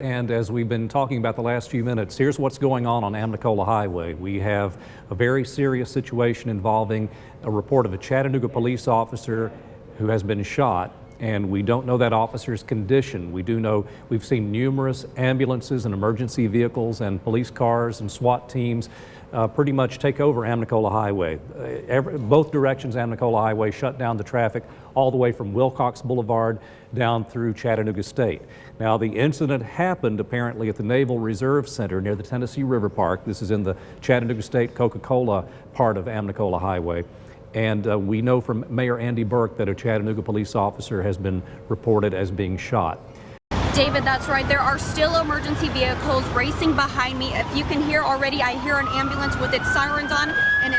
And as we've been talking about the last few minutes, here's what's going on Amnicola Highway. We have a very serious situation involving a report of a Chattanooga police officer who has been shot, and we don't know that officer's condition. We do know we've seen numerous ambulances and emergency vehicles and police cars and SWAT teams pretty much take over Amnicola Highway. Both directions Amnicola Highway shut down the traffic all the way from Wilcox Boulevard down through Chattanooga State. Now, the incident happened apparently at the Naval Reserve Center near the Tennessee River Park. This is in the Chattanooga State Coca-Cola part of Amnicola Highway. And we know from Mayor Andy Burke that a Chattanooga police officer has been reported as being shot. David, that's right. There are still emergency vehicles racing behind me. If you can hear already, I hear an ambulance with its sirens on, and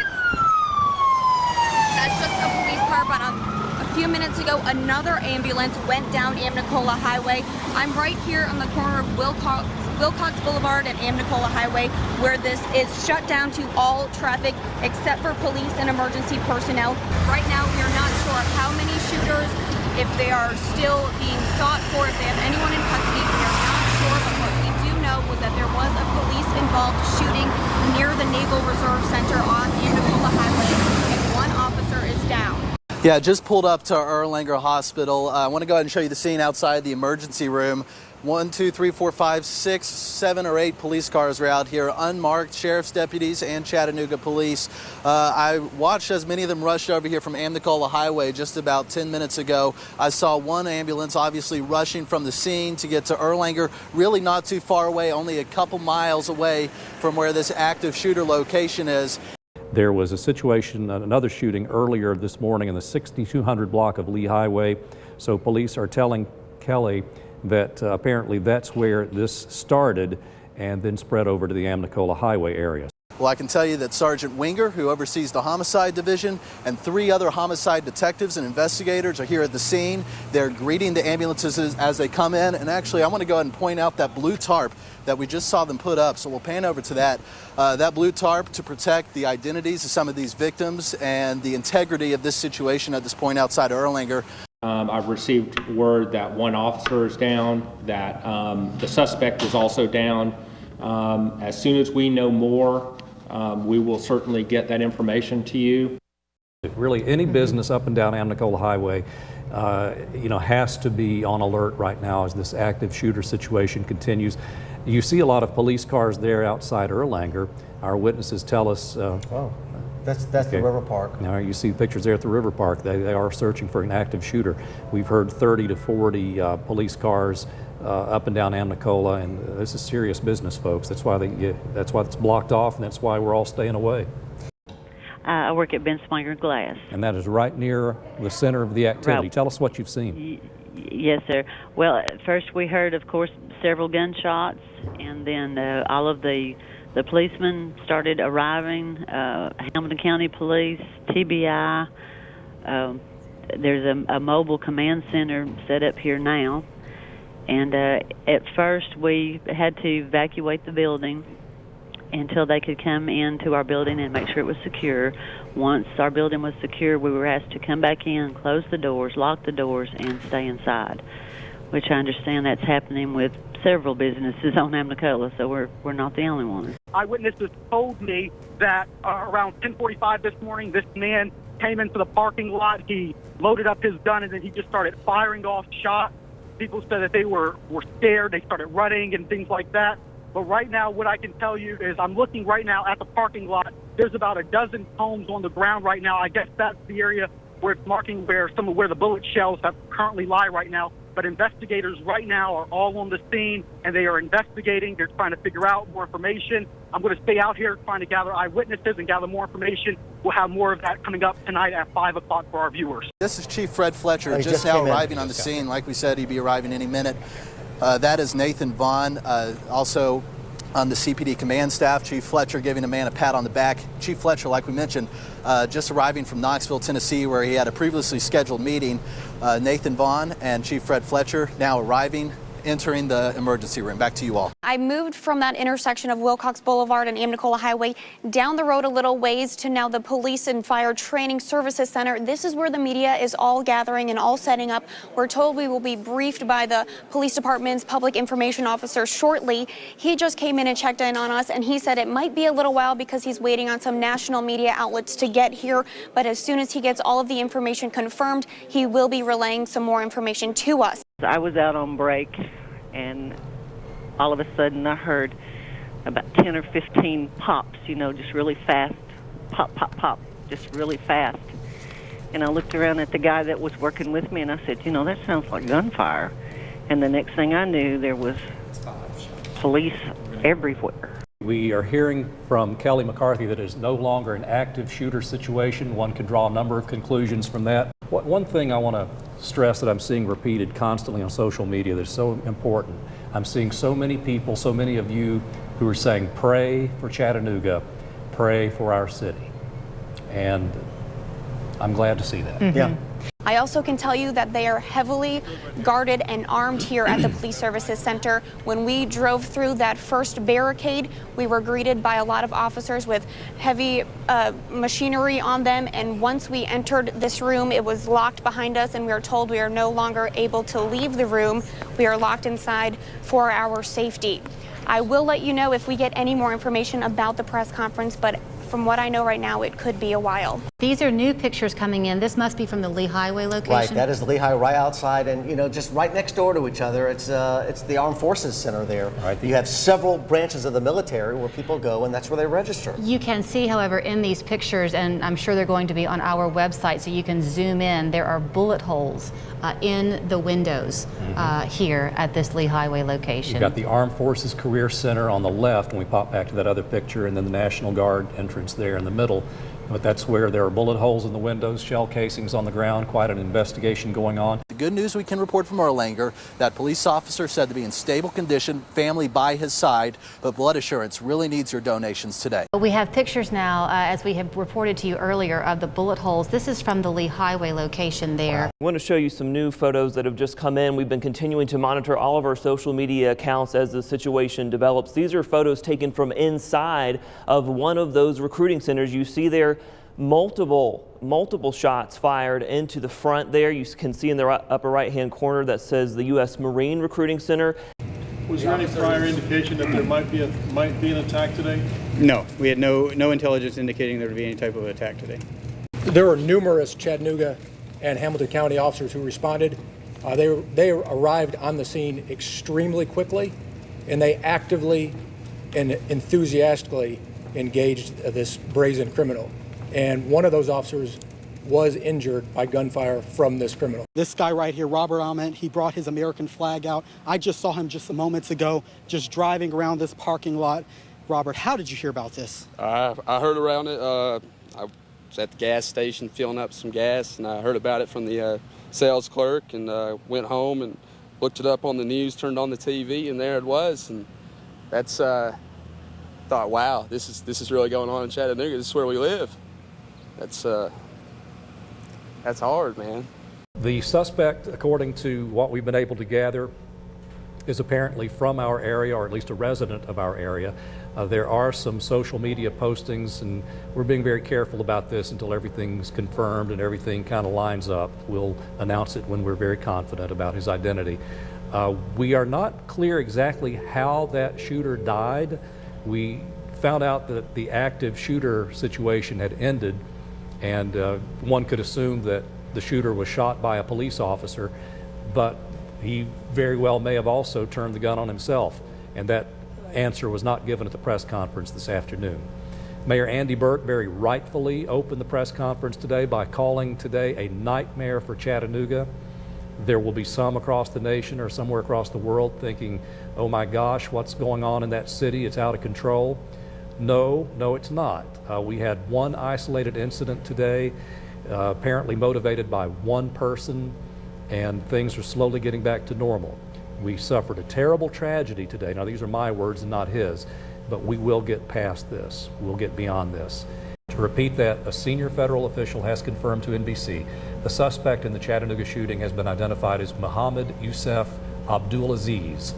that's just a police car. But a few minutes ago, another ambulance went down Amnicola Highway. I'm right here on the corner of Wilcox Boulevard and Amnicola Highway, where this is shut down to all traffic except for police and emergency personnel. Right now, we are not sure how many shooters, if they are still being sought for, if they have anyone in custody. We are not sure, but what we do know was that there was a police-involved shooting near the Naval Reserve Center on Amnicola Highway, and one officer is down. Yeah, just pulled up to Erlanger Hospital. I want to go ahead and show you the scene outside the emergency room. 1, 2, 3, 4, 5, 6, 7 or 8 police cars are out here, unmarked, sheriff's deputies and Chattanooga police. I watched as many of them rushed over here from Amnicola Highway just about 10 minutes ago. I saw one ambulance obviously rushing from the scene to get to Erlanger, really not too far away, only a couple miles away from where this active shooter location is. There was a situation, another shooting earlier this morning in the 6200 block of Lee Highway. So police are telling Kelly that apparently that's where this started and then spread over to the Amnicola Highway area. Well, I can tell you that Sergeant Winger, who oversees the homicide division, and 3 other homicide detectives and investigators are here at the scene. They're greeting the ambulances as they come in. And actually, I want to go ahead and point out that blue tarp that we just saw them put up. So we'll pan over to that. That blue tarp to protect the identities of some of these victims and the integrity of this situation at this point outside of Erlanger. I've received word that one officer is down, that the suspect is also down. As soon as we know more, we will certainly get that information to you. Really, any business up and down Amnicola Highway, has to be on alert right now as this active shooter situation continues. You see a lot of police cars there outside Erlanger. Our witnesses tell us. That's okay. The River Park. Now you see pictures there at the River Park. They are searching for an active shooter. We've heard 30 to 40 police cars up and down Amnicola, and this is serious business, folks. That's why it's blocked off, and that's why we're all staying away. I work at Ben Swanger Glass. And that is right near the center of the activity. Right. Tell us what you've seen. Yes, sir. Well, at first we heard, of course, several gunshots, and then all of the policemen started arriving, Hamilton County Police, TBI. There's a mobile command center set up here now. And at first we had to evacuate the building until they could come into our building and make sure it was secure. Once our building was secure, we were asked to come back in, close the doors, lock the doors, and stay inside, which I understand that's happening with several businesses on Amnicola, so we're not the only ones. Eyewitnesses told me that around 10:45 this morning, this man came into the parking lot, he loaded up his gun, and then he just started firing off shots. People said that they were scared, they started running and things like that. But right now, what I can tell you is I'm looking right now at the parking lot. There's about a dozen homes on the ground right now. I guess that's the area where it's marking where the bullet shells that currently lie right now. But investigators right now are all on the scene, and they are investigating. They're trying to figure out more information. I'm going to stay out here trying to gather eyewitnesses and gather more information. We'll have more of that coming up tonight at 5 o'clock for our viewers. This is Chief Fred Fletcher, just now arriving on the scene. Like we said, he'd be arriving any minute. That is Nathan Vaughn, also on the CPD command staff. Chief Fletcher giving a man a pat on the back. Chief Fletcher, like we mentioned, just arriving from Knoxville, Tennessee, where he had a previously scheduled meeting. Nathan Vaughn and Chief Fred Fletcher now arriving entering the emergency room. Back to you all. I moved from that intersection of Wilcox Boulevard and Amnicola Highway down the road a little ways to now the Police and Fire Training Services Center. This is where the media is all gathering and all setting up. We're told we will be briefed by the police department's public information officer shortly. He just came in and checked in on us, and he said it might be a little while because he's waiting on some national media outlets to get here. But as soon as he gets all of the information confirmed, he will be relaying some more information to us. I was out on break, and all of a sudden I heard about 10 or 15 pops, just really fast. Pop, pop, pop, just really fast. And I looked around at the guy that was working with me, and I said, that sounds like gunfire. And the next thing I knew, there was police everywhere. We are hearing from Kelly McCarthy that it is no longer an active shooter situation. One can draw a number of conclusions from that. One thing I want to stress that I'm seeing repeated constantly on social media that's so important. I'm seeing so many people, so many of you who are saying, pray for Chattanooga, pray for our city. And I'm glad to see that. Mm-hmm. Yeah. I also can tell you that they are heavily guarded and armed here at the Police Services Center. When we drove through that first barricade, we were greeted by a lot of officers with heavy machinery on them. And once we entered this room, it was locked behind us, and we are told we are no longer able to leave the room. We are locked inside for our safety. I will let you know if we get any more information about the press conference, but from what I know right now, it could be a while. These are new pictures coming in. This must be from the Lee Highway location. Right, that is the Lee Highway right outside, and just right next door to each other. It's the Armed Forces Center there. Right. You have several branches of the military where people go, and that's where they register. You can see, however, in these pictures, and I'm sure they're going to be on our website, so you can zoom in. There are bullet holes in the windows here at this Lee Highway location. You've got the Armed Forces Career Center on the left when we pop back to that other picture, and then the National Guard entrance there in the middle. But that's where there are bullet holes in the windows, shell casings on the ground, quite an investigation going on. The good news we can report from Erlanger, that police officer said to be in stable condition, family by his side, but Blood Assurance really needs your donations today. We have pictures now, as we have reported to you earlier, of the bullet holes. This is from the Lee Highway location there. I want to show you some new photos that have just come in. We've been continuing to monitor all of our social media accounts as the situation develops. These are photos taken from inside of one of those recruiting centers. You see there multiple shots fired into the front there. You can see in the upper right-hand corner that says the U.S. Marine Recruiting Center. Was there any prior indication that there might be an attack today? No, we had no intelligence indicating there would be any type of attack today. There were numerous Chattanooga and Hamilton County officers who responded. They arrived on the scene extremely quickly, and they actively and enthusiastically engaged this brazen criminal. And one of those officers was injured by gunfire from this criminal. This guy right here, Robert Ament, he brought his American flag out. I just saw him just moments ago, just driving around this parking lot. Robert, how did you hear about this? I heard around it. I was at the gas station filling up some gas, and I heard about it from the sales clerk, and went home and looked it up on the news, turned on the TV, and there it was. And that's thought, wow, this is really going on in Chattanooga. This is where we live. That's hard, man. The suspect, according to what we've been able to gather, is apparently from our area, or at least a resident of our area. There are some social media postings, and we're being very careful about this until everything's confirmed and everything kind of lines up. We'll announce it when we're very confident about his identity. We are not clear exactly how that shooter died. We found out that the active shooter situation had ended, and one could assume that the shooter was shot by a police officer, but he very well may have also turned the gun on himself, and that answer was not given at the press conference this afternoon. Mayor Andy Burke very rightfully opened the press conference today by calling today a nightmare for Chattanooga. There will be some across the nation or somewhere across the world thinking, oh my gosh, what's going on in that city? It's out of control. No, it's not. We had one isolated incident today, apparently motivated by one person, and things are slowly getting back to normal. We suffered a terrible tragedy today. Now, these are my words and not his, but we will get past this. We'll get beyond this. To repeat that, a senior federal official has confirmed to NBC the suspect in the Chattanooga shooting has been identified as Mohammed Youssef Abdulaziz.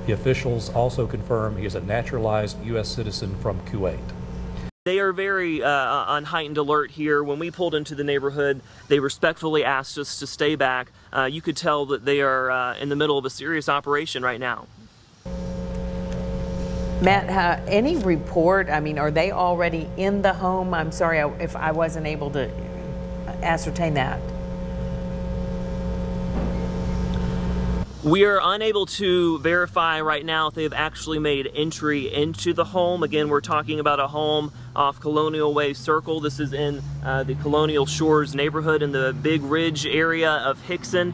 The officials also confirm he is a naturalized U.S. citizen from Kuwait. They are very on heightened alert here. When we pulled into the neighborhood, they respectfully asked us to stay back. You could tell that they are in the middle of a serious operation right now. Matt, any report? I mean, are they already in the home? I'm sorry if I wasn't able to ascertain that. We are unable to verify right now if they've actually made entry into the home. Again, we're talking about a home off Colonial Way Circle. This is in the Colonial Shores neighborhood in the Big Ridge area of Hickson.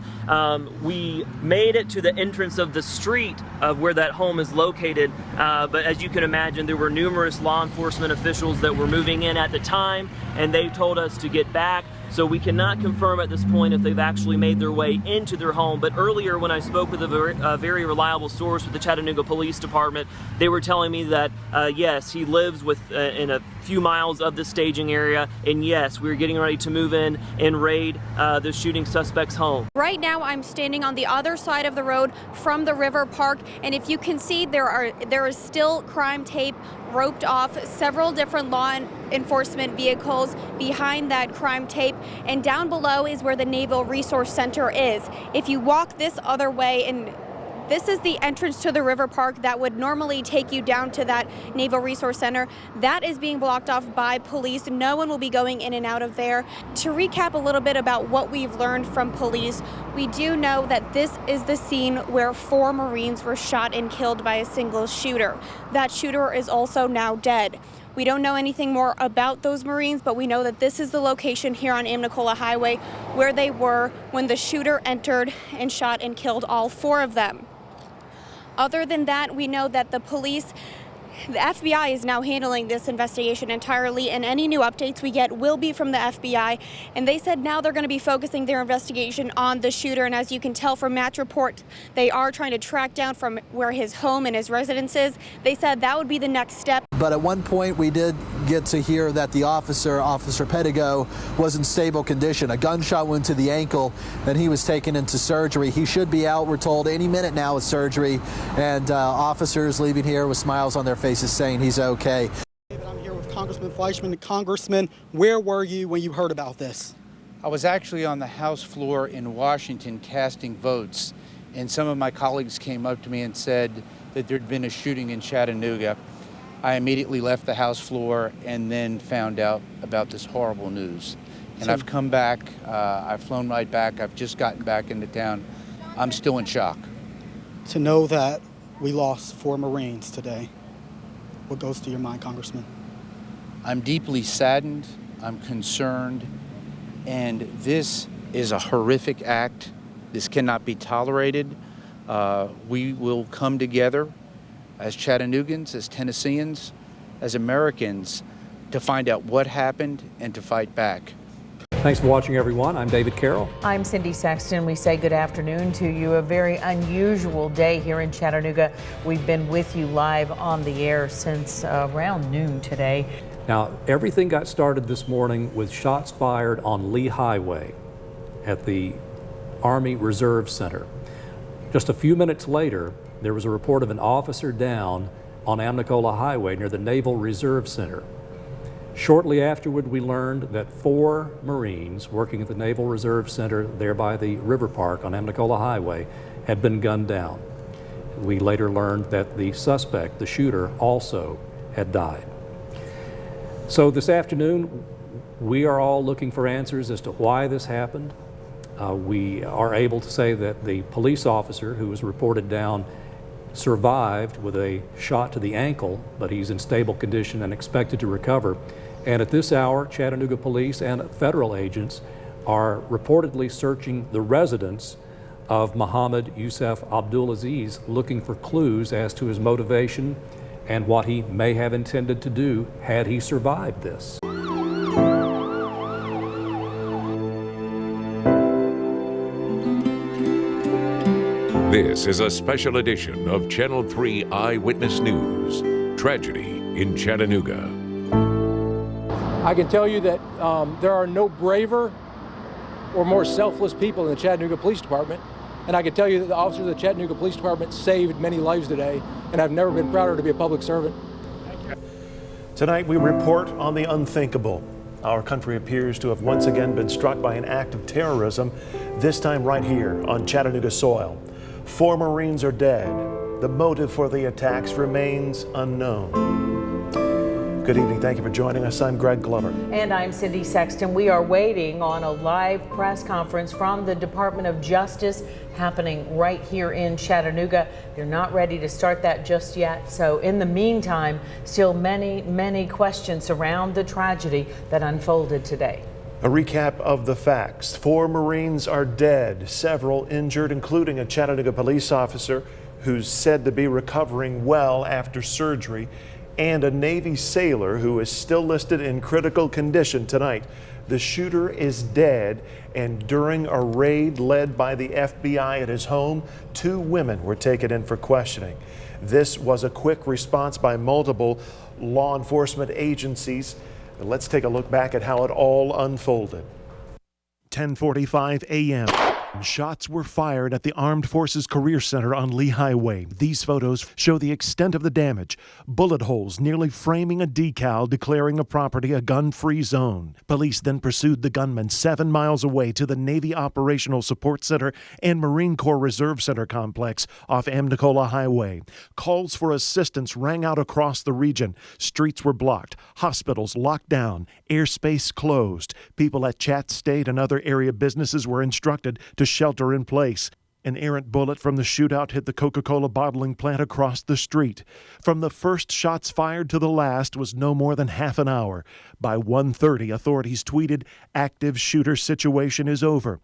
We made it to the entrance of the street of where that home is located, but as you can imagine, there were numerous law enforcement officials that were moving in at the time, and they told us to get back. So we cannot confirm at this point if they've actually made their way into their home. But earlier when I spoke with a very reliable source with the Chattanooga Police Department, they were telling me that yes, he lives in a few miles of the staging area, and yes, we're getting ready to move in and raid the shooting suspect's home. Right now I'm standing on the other side of the road from the River Park, and if you can see, there is still crime tape roped off several different law enforcement vehicles behind that crime tape, and down below is where the Naval Resource Center is. If you walk this other way, and this is the entrance to the River Park that would normally take you down to that Naval Resource Center. That is being blocked off by police. No one will be going in and out of there. To recap a little bit about what we've learned from police, we do know that this is the scene where 4 Marines were shot and killed by a single shooter. That shooter is also now dead. We don't know anything more about those Marines, but we know that this is the location here on Amnicola Highway where they were when the shooter entered and shot and killed all 4 of them. Other than that, we know that the FBI is now handling this investigation entirely, and any new updates we get will be from the FBI. And they said now they're going to be focusing their investigation on the shooter. And as you can tell from Matt's report, they are trying to track down from where his home and his residence is. They said that would be the next step. But at one point we did get to hear that the Officer Pedigo, was in stable condition. A gunshot wound to the ankle, and he was taken into surgery. He should be out, we're told, any minute now with surgery. And officers leaving here with smiles on their faces saying he's okay. I'm here with Congressman Fleischman. Congressman, where were you when you heard about this? I was actually on the House floor in Washington casting votes, and some of my colleagues came up to me and said that there'd been a shooting in Chattanooga. I immediately left the House floor and then found out about this horrible news. And I've come back, I've flown right back, I've just gotten back into town. I'm still in shock. To know that we lost 4 Marines today, what goes through your mind, Congressman? I'm deeply saddened, I'm concerned, and this is a horrific act. This cannot be tolerated. We will come together as Chattanoogans, as Tennesseans, as Americans, to find out what happened and to fight back. Thanks for watching, everyone. I'm David Carroll. I'm Cindy Sexton. We say good afternoon to you. A very unusual day here in Chattanooga. We've been with you live on the air since around noon today. Now, everything got started this morning with shots fired on Lee Highway at the Army Reserve Center. Just a few minutes later, there was a report of an officer down on Amnicola Highway near the Naval Reserve Center. Shortly afterward, we learned that 4 Marines working at the Naval Reserve Center there by the River Park on Amnicola Highway had been gunned down. We later learned that the suspect, the shooter, also had died. So this afternoon, we are all looking for answers as to why this happened. We are able to say that the police officer who was reported down survived with a shot to the ankle, but he's in stable condition and expected to recover. And at this hour, Chattanooga police and federal agents are reportedly searching the residence of Mohammed Yusuf Abdulaziz, looking for clues as to his motivation and what he may have intended to do had he survived this. This is a special edition of Channel 3 Eyewitness News. Tragedy in Chattanooga. I can tell you that there are no braver or more selfless people in the Chattanooga Police Department And I can tell you that the officers of the Chattanooga Police Department saved many lives today, and I've never been prouder to be a public servant. Tonight we report on the unthinkable. Our country appears to have once again been struck by an act of terrorism, this time right here on Chattanooga soil. 4 Marines are dead. The motive for the attacks remains unknown. Good evening. Thank you for joining us. I'm Greg Glover. And I'm Cindy Sexton. We are waiting on a live press conference from the Department of Justice happening right here in Chattanooga. They're not ready to start that just yet. So in the meantime, still many questions surround the tragedy that unfolded today. A recap of the facts. 4 Marines are dead, several injured, including a Chattanooga police officer who's said to be recovering well after surgery, and a Navy sailor who is still listed in critical condition tonight. The shooter is dead, and during a raid led by the FBI at his home, 2 women were taken in for questioning. This was a quick response by multiple law enforcement agencies. Let's take a look back at how it all unfolded. 10:45 a.m. Shots were fired at the Armed Forces Career Center on Lee Highway. These photos show the extent of the damage. Bullet holes nearly framing a decal declaring the property a gun-free zone. Police then pursued the gunman 7 miles away to the Navy Operational Support Center and Marine Corps Reserve Center complex off Amnicola Highway. Calls for assistance rang out across the region. Streets were blocked, hospitals locked down, airspace closed. People at Chat State and other area businesses were instructed to shelter in place. An errant bullet from the shootout hit the Coca-Cola bottling plant across the street. From the first shots fired to the last was no more than half an hour. By 1:30, authorities tweeted, "Active shooter situation is over."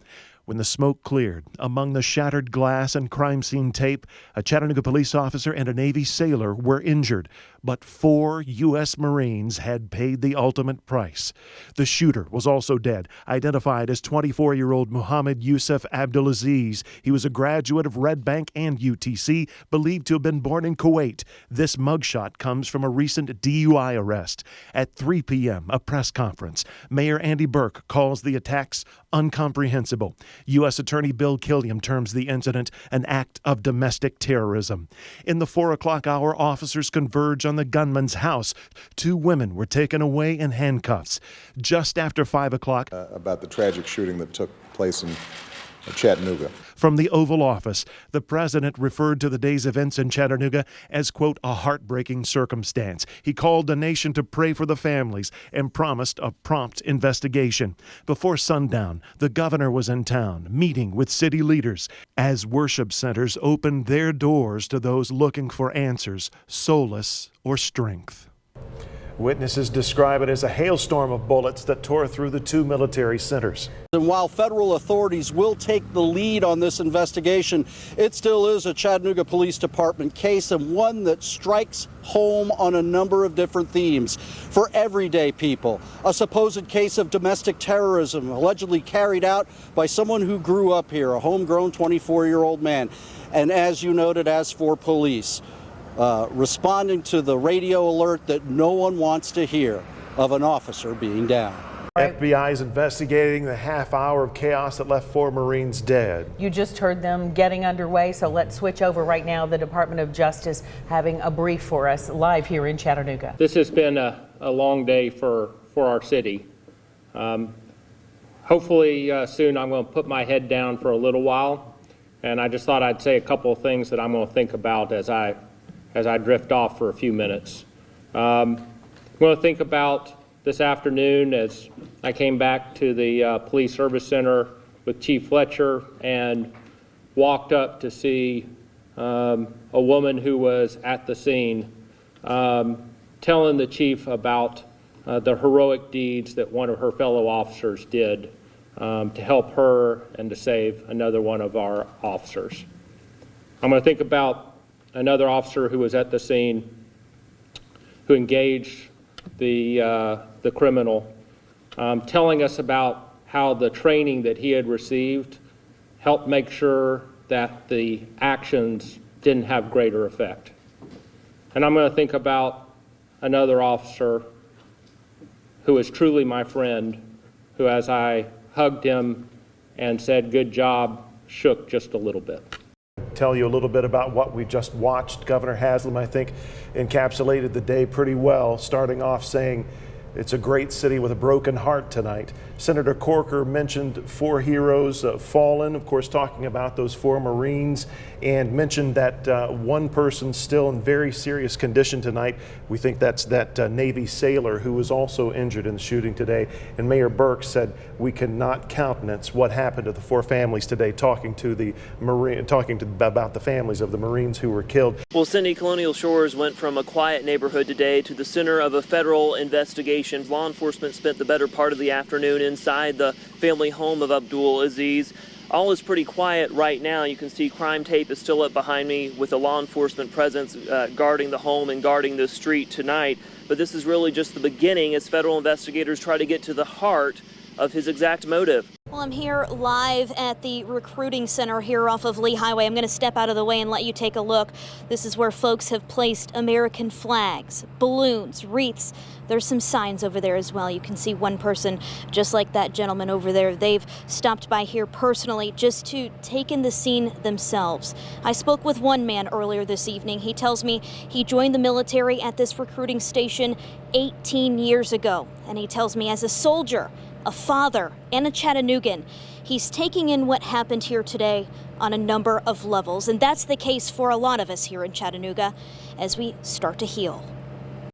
When the smoke cleared, among the shattered glass and crime scene tape, a Chattanooga police officer and a Navy sailor were injured, but 4 U.S. Marines had paid the ultimate price. The shooter was also dead, identified as 24-year-old Muhammad Yusuf Abdulaziz. He was a graduate of Red Bank and UTC, believed to have been born in Kuwait. This mugshot comes from a recent DUI arrest. At 3 p.m., a press conference. Mayor Andy Burke calls the attacks incomprehensible. U.S. Attorney Bill Killiam terms the incident an act of domestic terrorism. In the 4 o'clock hour, officers converge on the gunman's house. 2 women were taken away in handcuffs. Just after 5 o'clock, about the tragic shooting that took place in Chattanooga. From the Oval Office, the president referred to the day's events in Chattanooga as, quote, a heartbreaking circumstance. He called the nation to pray for the families and promised a prompt investigation. Before sundown, the governor was in town, meeting with city leaders as worship centers opened their doors to those looking for answers, solace, or strength. Witnesses describe it as a hailstorm of bullets that tore through the 2 military centers. And while federal authorities will take the lead on this investigation, it still is a Chattanooga Police Department case, and one that strikes home on a number of different themes. For everyday people, a supposed case of domestic terrorism allegedly carried out by someone who grew up here, a homegrown 24-year-old man. And as you noted, as for police, responding to the radio alert that no one wants to hear of an officer being down. FBI is investigating the half hour of chaos that left 4 Marines dead. You just heard them getting underway, so let's switch over right now. The Department of Justice having a brief for us live here in Chattanooga. This has been a long day for our city. Hopefully soon I'm going to put my head down for a little while, and I just thought I'd say a couple of things that I'm going to think about as I drift off for a few minutes. I'm going to think about this afternoon as I came back to the Police Service Center with Chief Fletcher and walked up to see a woman who was at the scene telling the chief about the heroic deeds that one of her fellow officers did to help her and to save another one of our officers. I'm going to think about another officer who was at the scene who engaged the criminal, telling us about how the training that he had received helped make sure that the actions didn't have greater effect. And I'm going to think about another officer who is truly my friend, who as I hugged him and said, "Good job," shook just a little bit. Tell you a little bit about what we just watched. Governor Haslam, I think, encapsulated the day pretty well, starting off saying it's a great city with a broken heart tonight. Senator Corker mentioned 4 heroes fallen, of course, talking about those 4 Marines, and mentioned that one person still in very serious condition tonight. We think that's that Navy sailor who was also injured in the shooting today. And Mayor Burke said we cannot countenance what happened to the 4 families today, talking about the families of the Marines who were killed. Well, Cindy, Colonial Shores went from a quiet neighborhood today to the center of a federal investigation. Law enforcement spent the better part of the afternoon inside the family home of Abdul Aziz. All is pretty quiet right now. You can see crime tape is still up behind me with a law enforcement presence guarding the home and guarding the street tonight. But this is really just the beginning as federal investigators try to get to the heart of his exact motive. Well, I'm here live at the recruiting center here off of Lee Highway. I'm going to step out of the way and let you take a look. This is where folks have placed American flags, balloons, wreaths. There's some signs over there as well. You can see one person just like that gentleman over there. They've stopped by here personally just to take in the scene themselves. I spoke with one man earlier this evening. He tells me he joined the military at this recruiting station 18 years ago. And he tells me as a soldier, a father, and a Chattanoogan, he's taking in what happened here today on a number of levels. And that's the case for a lot of us here in Chattanooga as we start to heal.